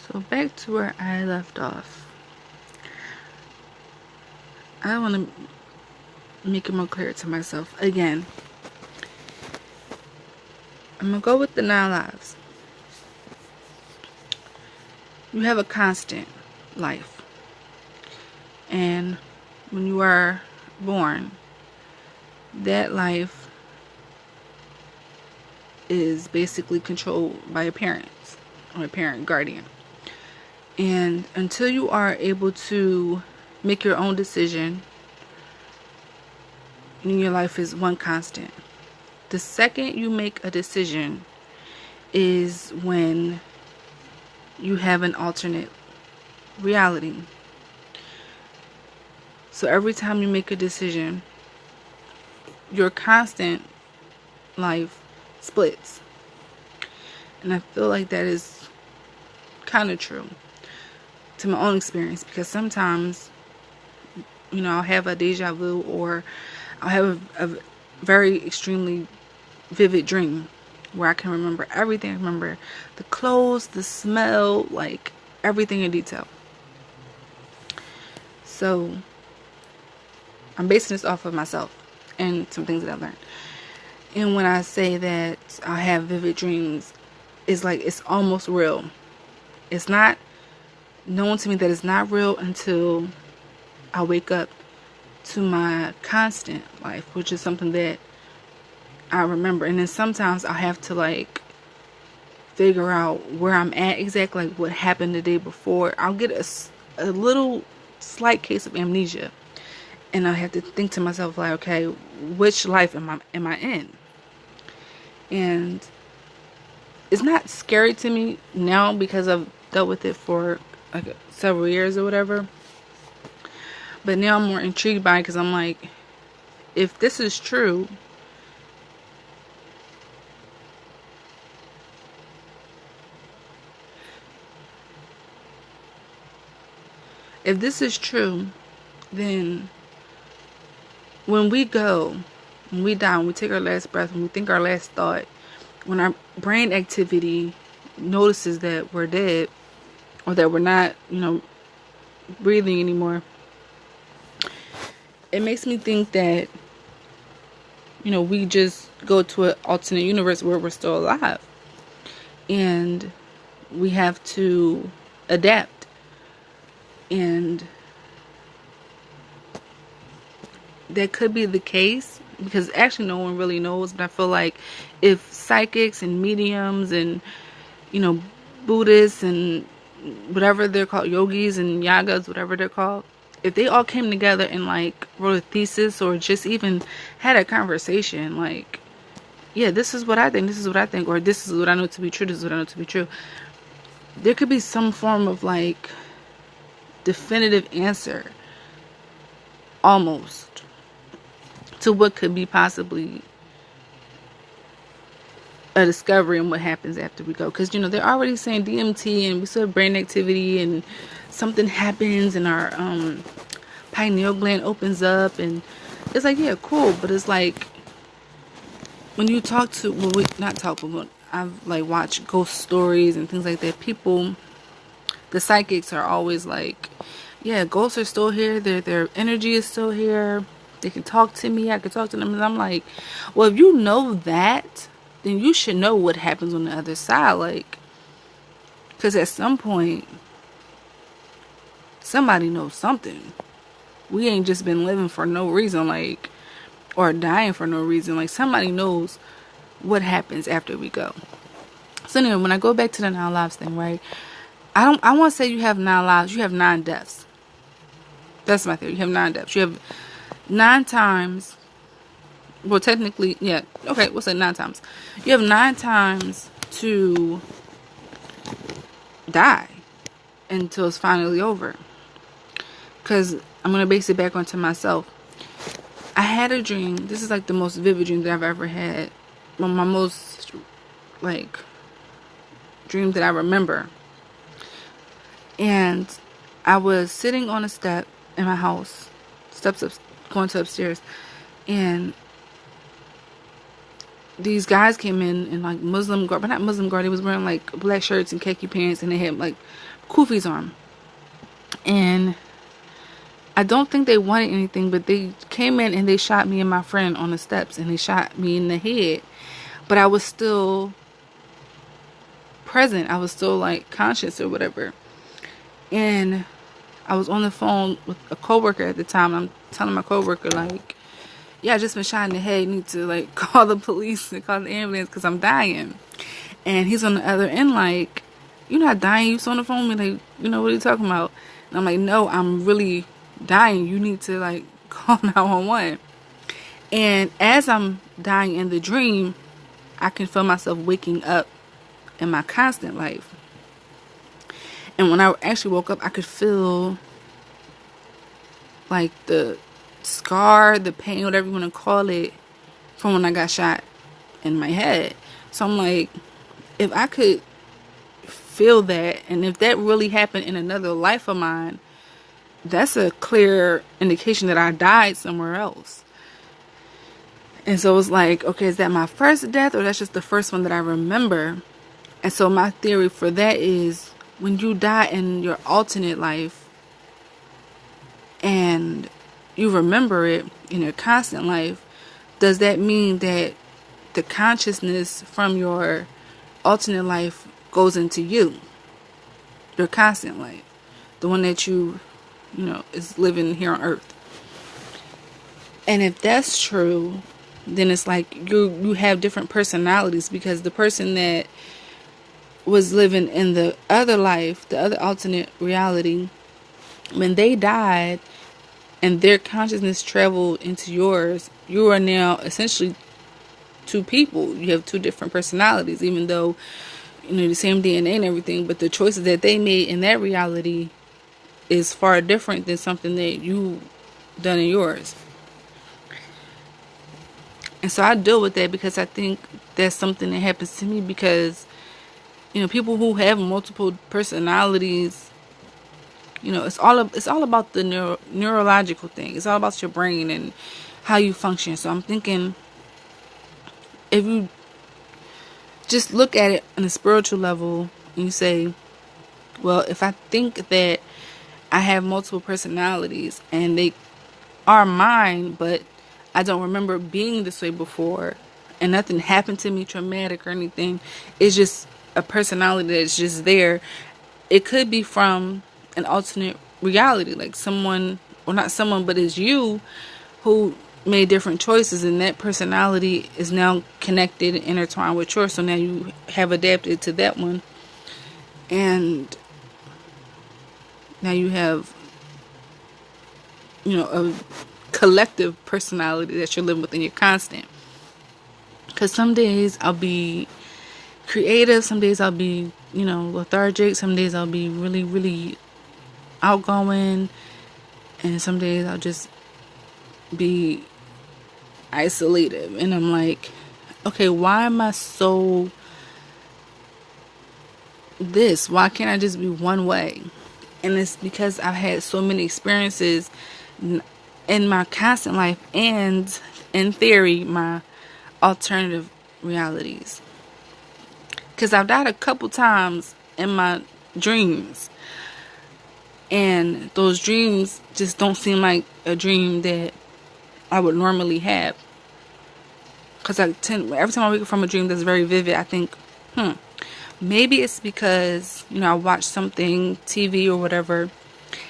So back to where I left off. I want to make it more clear to myself again. I'm going to go with the 9 lives. You have a constant life. And when you are born, that life is basically controlled by your parents or a parent guardian. And until you are able to make your own decision, your life is one constant. The second you make a decision is when you have an alternate reality. So every time you make a decision, your constant life splits. And I feel like that is kind of true to my own experience, because sometimes, I'll have a deja vu, or I'll have a very extremely vivid dream where I can remember everything. I remember the clothes, the smell, like everything in detail. So I'm basing this off of myself and some things that I've learned. And when I say that I have vivid dreams, it's like it's almost real. It's not known to me that it's not real until I wake up to my constant life, which is something that I remember. And then sometimes I have to figure out where I'm at exactly, like what happened the day before. I'll get a little slight case of amnesia, and I have to think to myself, like, okay, which life am I in? And it's not scary to me now because I've dealt with it for like several years or whatever. But now I'm more intrigued by it, because I'm like, if this is true, then when we go, when we die, when we take our last breath, when we think our last thought, when our brain activity notices that we're dead, or that we're not, breathing anymore, it makes me think that, we just go to an alternate universe where we're still alive. And we have to adapt. And that could be the case, because actually no one really knows. But I feel like if psychics and mediums and, Buddhists and whatever they're called, yogis and yagas, whatever they're called, if they all came together and wrote a thesis, or just even had a conversation, yeah, this is what I think, or this is what I know to be true, this is what I know to be true, there could be some form of definitive answer, almost, to what could be possibly a discovery and what happens after we go. Because they're already saying DMT, and we still have brain activity, and something happens, and our pineal gland opens up, and it's like, yeah, cool. But it's like, when you talk to, but I've watched ghost stories and things like that, people, the psychics are always like, yeah, ghosts are still here, their energy is still here, they can talk to me, I can talk to them. And I'm like, well, if you know that, then you should know what happens on the other side. Because at some point, somebody knows something. We ain't just been living for no reason, or dying for no reason. Somebody knows what happens after we go. So anyway, when I go back to the 9 lives thing, right? I want to say you have 9 lives. You have 9 deaths. That's my theory. You have 9 deaths. You have 9 times. Well, technically, yeah. Okay, we'll say 9 times. You have 9 times to die until it's finally over. Because I'm going to base it back onto myself. I had a dream. This is the most vivid dream that I've ever had. My most, dream that I remember. And I was sitting on a step in my house, steps up, going to upstairs, and these guys came in like Muslim garb, but not Muslim garb. They was wearing like black shirts and khaki pants, and they had like kufis on. And I don't think they wanted anything, but they came in and they shot me and my friend on the steps, and they shot me in the head. But I was still present. I was still like conscious or whatever. And I was on the phone with a coworker at the time. I'm telling my coworker like, yeah, I just been shot in the head. You need to like call the police and call the ambulance because I'm dying. And he's on the other end like, you're not dying. You still on the phone with me like, what are you talking about? And I'm like, no, I'm really dying. You need to like call 911. And as I'm dying in the dream, I can feel myself waking up in my constant life. And when I actually woke up, I could feel like the scar, the pain, whatever you want to call it, from when I got shot in my head. So I'm like, if I could feel that, and if that really happened in another life of mine, that's a clear indication that I died somewhere else. And so it's like, okay, is that my first death, or that's just the first one that I remember? And so my theory for that is, when you die in your alternate life and you remember it in your constant life, does that mean that the consciousness from your alternate life goes into you, your constant life, the one that you is living here on earth? And if that's true, then it's like you have different personalities, because the person that was living in the other life, the other alternate reality, when they died and their consciousness traveled into yours, you are now essentially two people. You have two different personalities, even though the same DNA and everything, but the choices that they made in that reality is far different than something that you done in yours. And so I deal with that because I think that's something that happens to me, because people who have multiple personalities, it's all about the neurological thing. It's all about your brain and how you function. So I'm thinking, if you just look at it on a spiritual level and you say, well, if I think that I have multiple personalities and they are mine, but I don't remember being this way before, and nothing happened to me traumatic or anything, it's just a personality that's just there. It could be from an alternate reality, like someone, or not someone, but it's you who made different choices, and that personality is now connected and intertwined with yours. So now you have adapted to that one, and now you have a collective personality that you're living within your constant. Because some days I'll be creative, some days I'll be lethargic, some days I'll be really, really outgoing, and some days I'll just be isolated. And I'm like, okay, why am I so this? Why can't I just be one way? And it's because I've had so many experiences in my constant life, and in theory my alternative realities. Because I've died a couple times in my dreams, and those dreams just don't seem like a dream that I would normally have. Because every time I wake up from a dream that's very vivid, I think, maybe it's because I watched something, TV or whatever,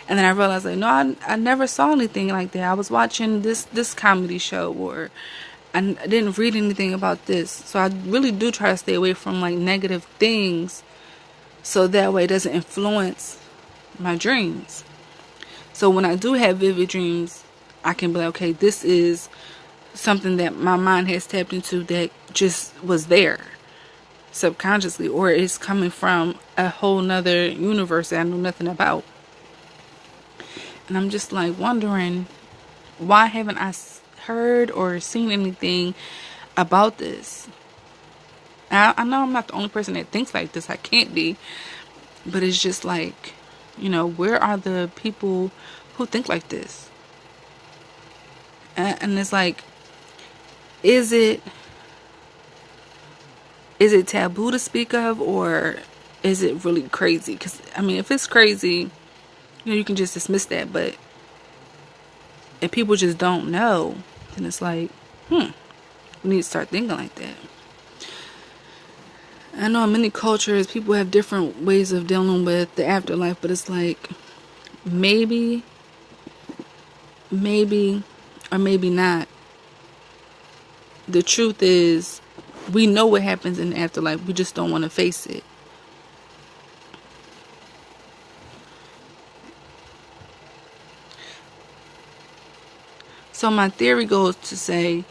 and then I realized, like, no, I never saw anything like that. I was watching this comedy show, or I didn't read anything about this. So I really do try to stay away from like negative things, so that way it doesn't influence my dreams. So when I do have vivid dreams, I can be like, okay, this is something that my mind has tapped into that just was there subconsciously, or it's coming from a whole nother universe that I know nothing about. And I'm just like wondering, why haven't I heard or seen anything about this? I know I'm not the only person that thinks like this. I can't be. But it's just like, where are the people who think like this? And it's like, is it is it taboo to speak of, or is it really crazy? Because, I mean, if it's crazy, you can just dismiss that. But if people just don't know, then it's like, we need to start thinking like that. I know in many cultures, people have different ways of dealing with the afterlife, but it's like, maybe, or maybe not. The truth is, we know what happens in the afterlife. We just don't want to face it. So my theory goes to say,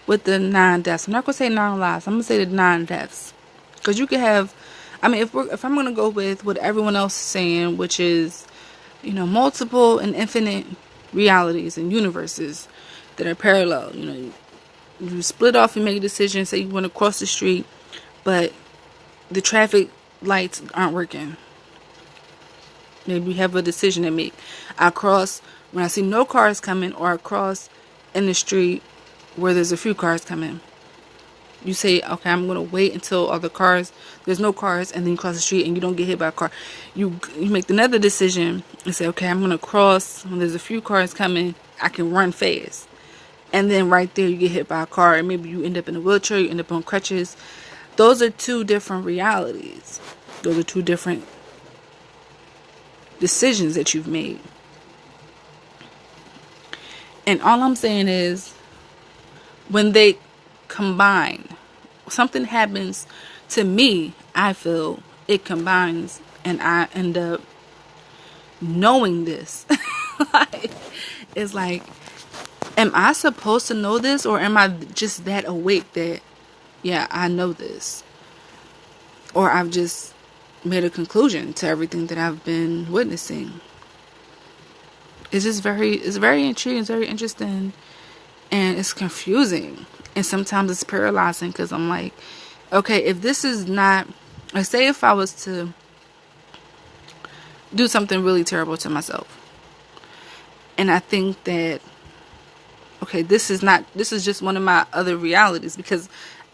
with the 9 deaths, I'm not going to say 9 lives. I'm going to say the 9 deaths. Because you could have, I mean, if I'm going to go with what everyone else is saying, which is, multiple and infinite realities and universes that are parallel. You split off and make a decision, say you want to cross the street, but the traffic lights aren't working. Maybe you have a decision to make. I cross when I see no cars coming, or I cross in the street where there's a few cars coming. You say, okay, I'm going to wait until there's no cars, and then you cross the street and you don't get hit by a car. You make another decision and say, okay, I'm going to cross when there's a few cars coming. I can run fast. And then right there you get hit by a car, and maybe you end up in a wheelchair, you end up on crutches. Those are 2 different realities. Those are 2 different decisions that you've made. And all I'm saying is, when they combine, something happens to me, I feel it combines, and I end up knowing this. It's like, am I supposed to know this, or am I just that awake that, yeah, I know this? Or I've just made a conclusion to everything that I've been witnessing. It's very intriguing, it's very interesting, and it's confusing. And sometimes it's paralyzing, because I'm like, okay, if this is not, like, say if I was to do something really terrible to myself, and I think that, okay, this is just one of my other realities, because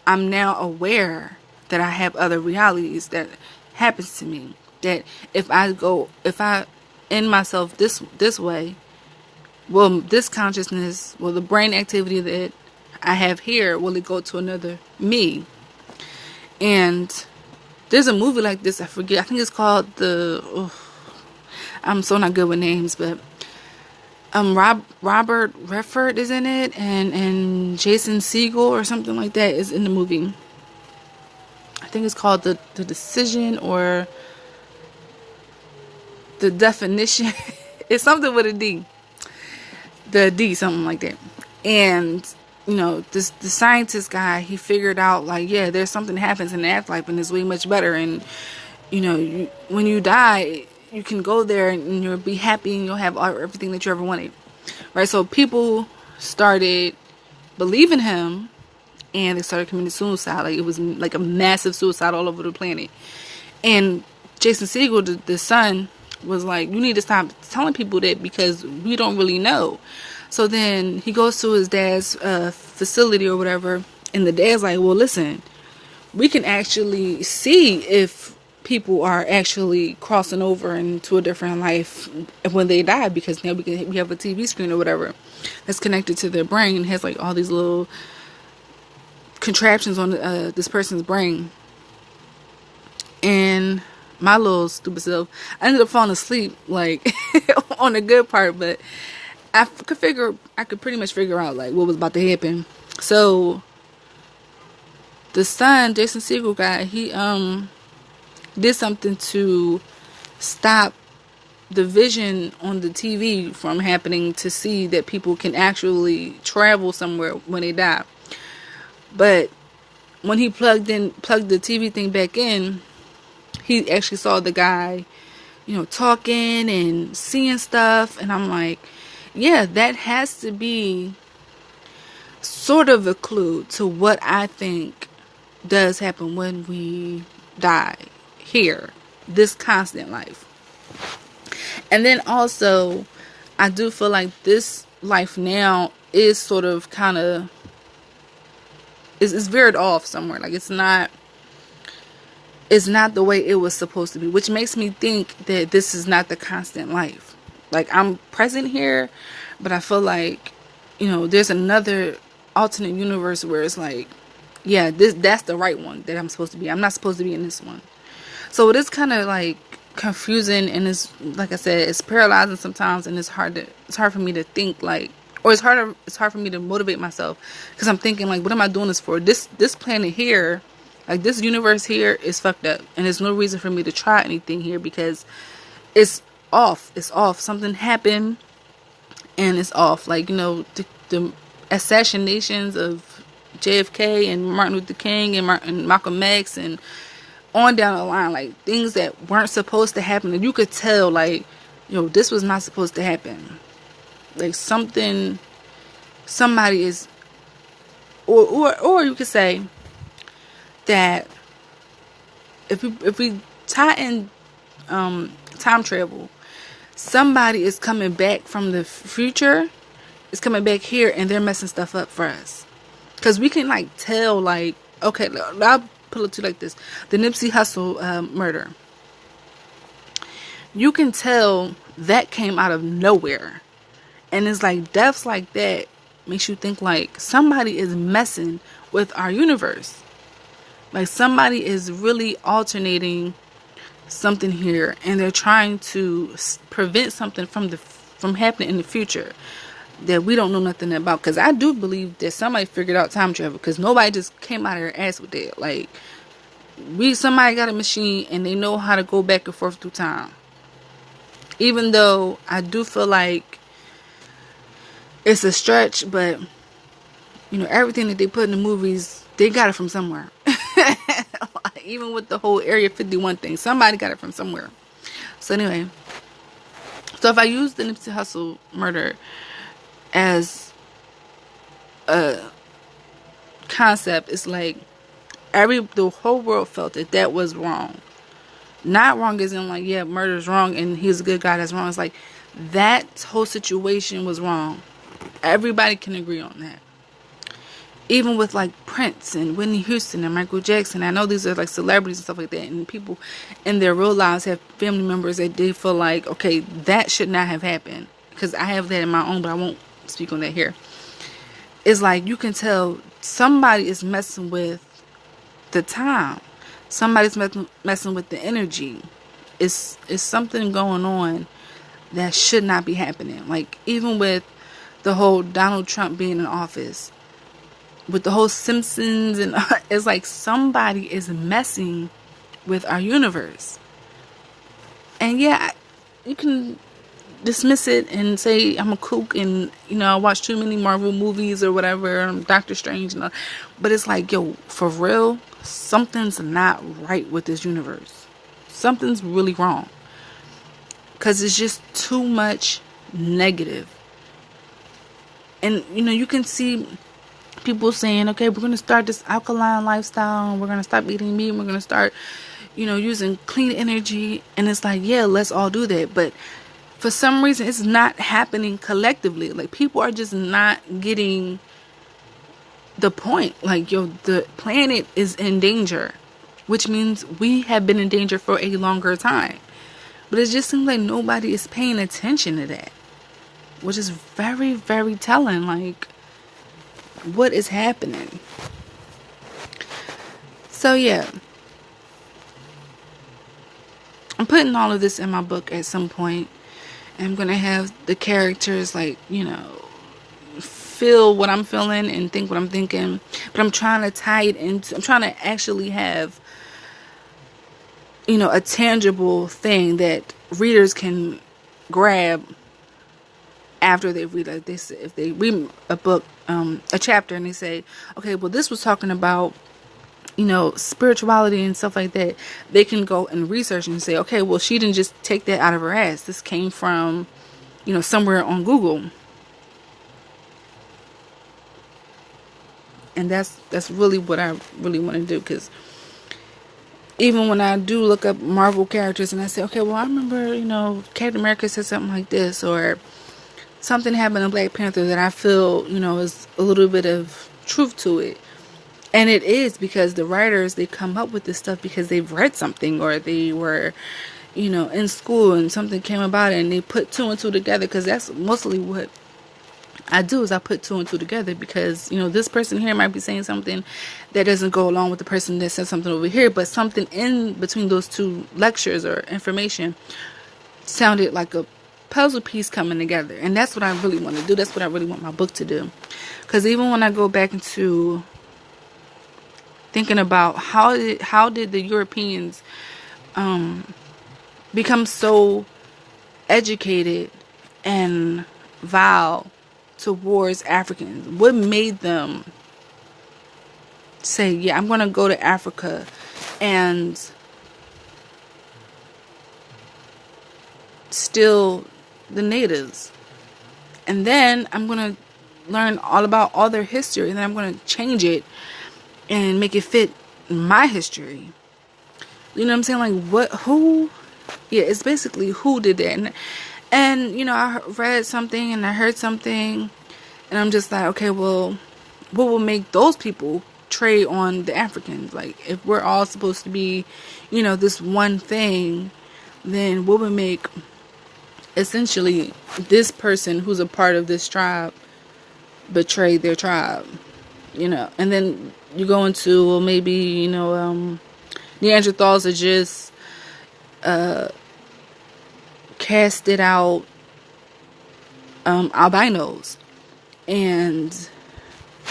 I'm now aware that I have other realities that happens to me. That if I end myself this way, well, this consciousness, well, the brain activity that I have here, will it go to another me? And there's a movie like this, I forget, I think it's called I'm so not good with names, but Robert Redford is in it, and Jason Segel or something like that is in the movie. I think it's called the Decision, or The Definition. It's something with a D. The D, something like that. And the scientist guy, he figured out, like, yeah, there's something happens in the afterlife, and it's way much better. And when you die, you can go there and you'll be happy, and you'll have everything that you ever wanted, right? So people started believing him, and they started committing suicide. Like, it was like a massive suicide all over the planet. And Jason Segel, the son, was like, you need to stop telling people that, because we don't really know. So then he goes to his dad's facility or whatever, and the dad's like, well, listen, we can actually see if people are actually crossing over into a different life when they die, because now we have a TV screen or whatever that's connected to their brain, and has like all these little contraptions on this person's brain. And my little stupid self, I ended up falling asleep, like, on the good part, but I could pretty much figure out, like, what was about to happen. So the son, Jason Segel guy, he did something to stop the vision on the TV from happening, to see that people can actually travel somewhere when they die. But when he plugged the TV thing back in, he actually saw the guy, talking and seeing stuff. And I'm like, yeah, that has to be sort of a clue to what I think does happen when we die here, this constant life. And then also, I do feel like this life now is sort of kind of, is veered off somewhere. Like, it's not is not the way it was supposed to be, which makes me think that this is not the constant life. Like, I'm present here, but I feel like, there's another alternate universe where it's like, yeah, that's the right one that I'm supposed to be. I'm not supposed to be in this one. So it is kind of like confusing, and it's, like I said, it's paralyzing sometimes, and it's hard for me to think, like, or it's hard for me to motivate myself, because I'm thinking, like, what am I doing this for? This planet here, like, this universe here is fucked up, and there's no reason for me to try anything here, because it's off. It's off. Something happened, and it's off. Like, the assassinations of JFK and Martin Luther King and Malcolm X and on down the line, like, things that weren't supposed to happen, and you could tell, like, this was not supposed to happen. Like, somebody is, or you could say that if we tie in time travel, somebody is coming back from the future, is coming back here, and they're messing stuff up for us, because we can, like, tell, like, okay, I'll put it to you like this: the Nipsey Hussle murder, you can tell that came out of nowhere, and it's like, deaths like that makes you think, like, somebody is messing with our universe, like, somebody is really alternating something here, and they're trying to prevent something from happening in the future that we don't know nothing about. Because I do believe that somebody figured out time travel, because nobody just came out of their ass with that. Like, somebody got a machine, and they know how to go back and forth through time. Even though I do feel like it's a stretch, but everything that they put in the movies, they got it from somewhere. Even with the whole Area 51 thing, somebody got it from somewhere. So anyway, so if I use the Nipsey Hussle murder as a concept, it's like the whole world felt that was wrong. Not wrong as in, like, yeah, murder's wrong and he's a good guy, that's wrong. It's like, that whole situation was wrong. Everybody can agree on that. Even with, like, Prince and Whitney Houston and Michael Jackson, I know these are, like, celebrities and stuff like that, and people in their real lives have family members that they feel like, okay, that should not have happened, because I have that in my own, but I won't speak on that here. It's like, you can tell somebody is messing with the time. Somebody's messing with the energy. It's something going on that should not be happening. Like, even with the whole Donald Trump being in office, with the whole Simpsons, and it's like, somebody is messing with our universe. And yeah, you can dismiss it and say I'm a kook, and I watch too many Marvel movies or whatever, I'm Doctor Strange and all. But it's like, yo, for real, something's not right with this universe. Something's really wrong, because it's just too much negative. And you can see people saying, okay, we're going to start this alkaline lifestyle, and we're going to stop eating meat, and we're going to start, using clean energy. And it's like, yeah, let's all do that. But for some reason, it's not happening collectively. Like, people are just not getting the point. Like, yo, the planet is in danger, which means we have been in danger for a longer time. But it just seems like nobody is paying attention to that, which is very, very telling. Like, what is happening? So yeah, I'm putting all of this in my book at some point. I'm going to have the characters, like, feel what I'm feeling and think what I'm thinking. But I'm trying to tie it into, I'm trying to actually have, a tangible thing that readers can grab after they read, like, this. If they read a book, a chapter, and they say, okay, well, this was talking about, spirituality and stuff like that, they can go and research and say, okay, well, she didn't just take that out of her ass. This came from, somewhere on Google. And that's really what I really want to do, because even when I do look up Marvel characters and I say, okay, well, I remember, Captain America said something like this, or something happened in Black Panther that I feel, is a little bit of truth to it. And it is because the writers, they come up with this stuff because they've read something, or they were, in school and something came about it and they put two and two together, because that's mostly what I do, is I put two and two together, because, this person here might be saying something that doesn't go along with the person that said something over here, but something in between those two lectures or information sounded like a puzzle piece coming together. And that's what I really want to do. That's what I really want my book to do. Because even when I go back into thinking about how did the Europeans become so educated and vile towards Africans, what made them say, yeah, I'm going to go to Africa and steal the natives, and then I'm going to learn all about all their history, and then I'm going to change it and make it fit my history. You know what I'm saying? Like, who? Yeah, it's basically who did that. And I read something and I heard something, and I'm just like, okay, well, what will make those people trade on the Africans? Like, if we're all supposed to be, this one thing, then what would make essentially this person who's a part of this tribe betray their tribe? And then you go into, well, maybe, Neanderthals are just casted out albinos. And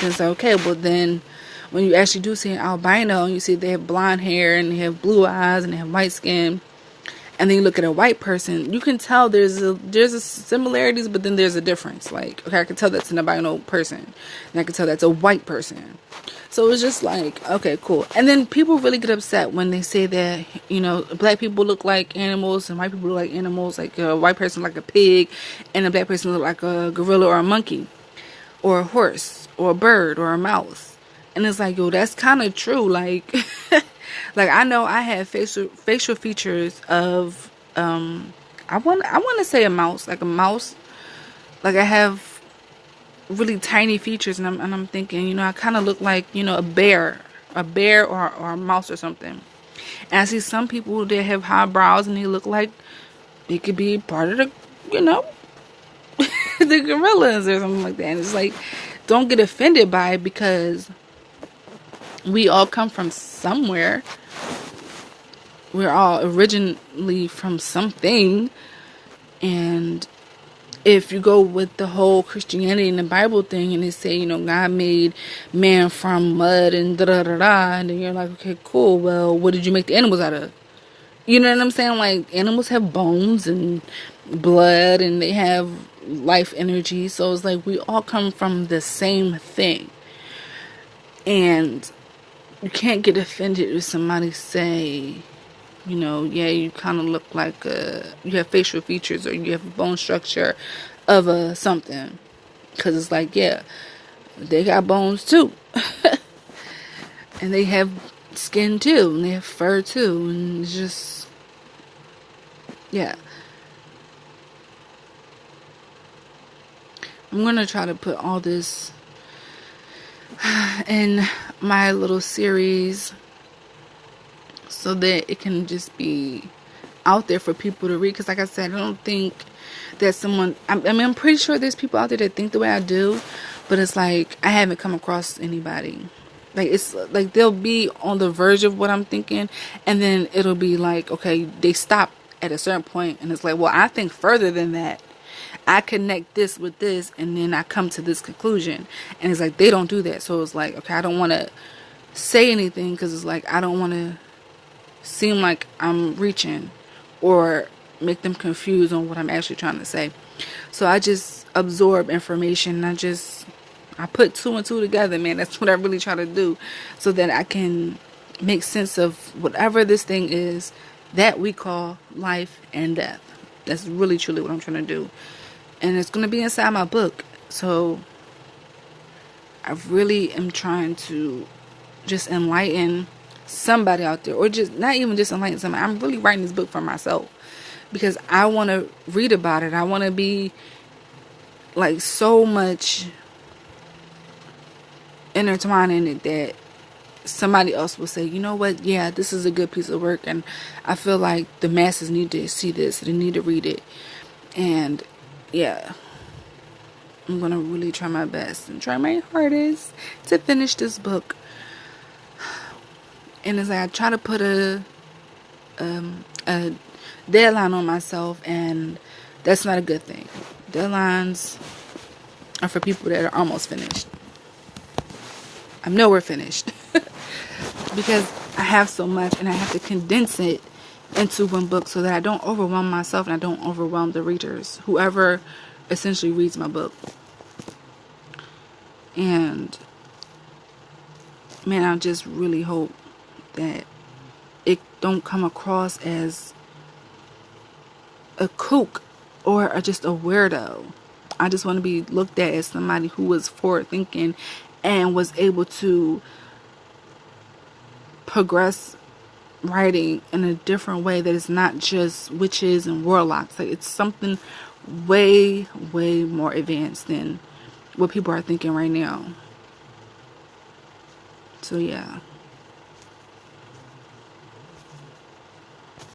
it's like, okay, well then when you actually do see an albino and you see they have blonde hair and they have blue eyes and they have white skin, and then you look at a white person, you can tell there's a similarities, but then there's a difference. Like, okay, I can tell that's an albino person, and I can tell that's a white person. So it's just like, okay, cool. And then people really get upset when they say that, black people look like animals and white people look like animals. Like, a white person like a pig and a black person look like a gorilla or a monkey or a horse or a bird or a mouse. And it's like, yo, that's kind of true. Like, like, I know I have facial features of, I want to say a mouse. Like, I have really tiny features, and I'm thinking, I kind of look like, a bear or a mouse or something. And I see some people that have high brows and they look like they could be part of the, the gorillas or something like that. And it's like, don't get offended by it, because we all come from somewhere. We're all originally from something. And if you go with the whole Christianity and the Bible thing, and they say, God made man from mud and da-da-da-da, and then you're like, okay, cool, well, what did you make the animals out of? You know what I'm saying? Like, animals have bones and blood, and they have life energy, so it's like we all come from the same thing. And you can't get offended if somebody say, yeah, you kind of look like you have facial features, or you have a bone structure of a something. Because it's like, yeah, they got bones too. And they have skin too. And they have fur too. And it's just, yeah. I'm going to try to put all this in my little series, so that it can just be out there for people to read. Because like I said, I don't think that I'm pretty sure there's people out there that think the way I do, but it's like, I haven't come across anybody. Like, it's like they'll be on the verge of what I'm thinking, and then it'll be like, okay, they stop at a certain point, and it's like, well, I think further than that. I connect this with this, and then I come to this conclusion. And it's like, they don't do that. So it's like, okay, I don't want to say anything, because it's like, I don't want to seem like I'm reaching or make them confused on what I'm actually trying to say. So I just absorb information. I put two and two together, man. That's what I really try to do, so that I can make sense of whatever this thing is that we call life and death. That's really truly what I'm trying to do. And it's going to be inside my book. So I really am trying to just enlighten somebody out there, or just not even just enlighten somebody. I'm really writing this book for myself, because I want to read about it. I want to be like so much intertwined in it that somebody else will say, you know what, yeah, this is a good piece of work, and I feel like the masses need to see this, they need to read it. And yeah, I'm gonna really try my best and try my hardest to finish this book. And as I try to put a deadline on myself, and that's not a good thing. Deadlines are for people that are almost finished. I'm nowhere finished because I have so much and I have to condense it into one book so that I don't overwhelm myself and I don't overwhelm the readers, whoever essentially reads my book. And man, I just really hope that it don't come across as a kook or just a weirdo. I just want to be looked at as somebody who was forward thinking and was able to progress writing in a different way that is not just witches and warlocks. Like, it's something way, way more advanced than what people are thinking right now. So yeah.